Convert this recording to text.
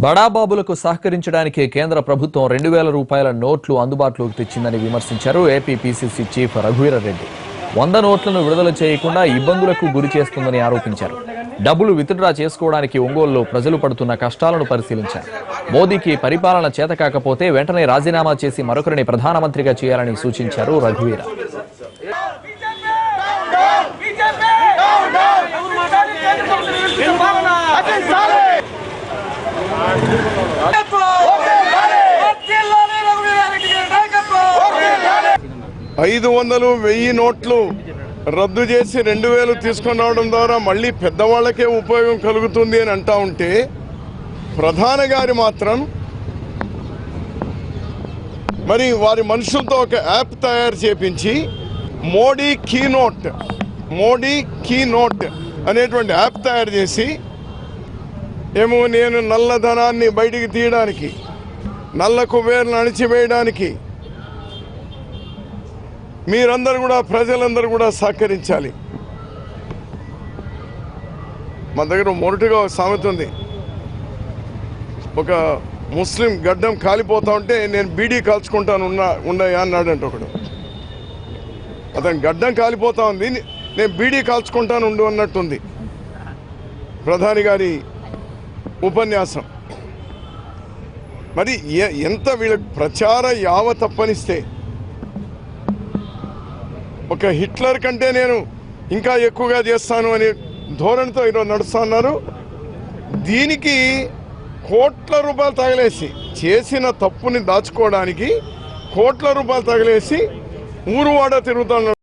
బడాబాబులకు సహకరించడానికి కేంద్ర ప్రభుత్వం 2000 రూపాయల నోట్లు అందుబాటులోకి తెచ్చిందని విమర్శించారు ఏపీ పీసీసీ చీఫ్ రఘువీరారెడ్డి. 100 నోట్లను విడుదల చేయకుండా ఇబ్బందులకు గురి చేస్తుందని ఆరోపించారు. డబ్బులు విత్డ్రా చేసుకోవడానికి ఒంగోలులో ప్రజలు పడుతున్న కష్టాలను పరిశీలించారు. మోదీకి పరిపాలన చేతకాకపోతే వెంటనే రాజీనామా చేసి మరొకరిని ప్రధానమంత్రిగా చేయాలని సూచించారు రఘువీర. ఐదు 1000 నోట్లు రద్దు చేసి 2000 తీసుకొని రావడం ద్వారా మళ్ళీ పెద్దవాళ్లకే ఉపయోగం కలుగుతుంది అని అంటా ఉంటే, ప్రధాని గారు మాత్రం మరి వారి మనుషులతో ఒక యాప్ తయారు చేపించి మోడీ కీ నోట్ అనేటువంటి యాప్ తయారు చేసి ఏమో నేను నల్లధనాన్ని బయటికి తీయడానికి, నల్ల కుబేర్లను అణిచివేయడానికి మీరందరూ కూడా, ప్రజలందరూ కూడా సహకరించాలి. మన దగ్గర మొదటిగా సామెత ఉంది, ఒక ముస్లిం గడ్డం కాలిపోతా ఉంటే నేను బీడీ కాల్చుకుంటాను ఉండయా అన్నాడంట ఒకడు. అతను గడ్డం కాలిపోతా ఉంది, నేను బీడీ కాల్చుకుంటాను ఉండు అన్నట్టుంది ప్రధాని గారి ఉపన్యాసం. మరి ఎంత వీళ్ళకి ప్రచార యావ తప్పనిస్తే, ఒక హిట్లర్ కంటే నేను ఇంకా ఎక్కువగా చేస్తాను అనే ధోరణితో ఈరోజు నడుస్తూ ఉన్నారు. దీనికి కోట్ల రూపాయలు తగిలేసి, చేసిన తప్పుని దాచుకోవడానికి కోట్ల రూపాయలు తగిలేసి ఊరువాడ తిరుగుతున్నారు.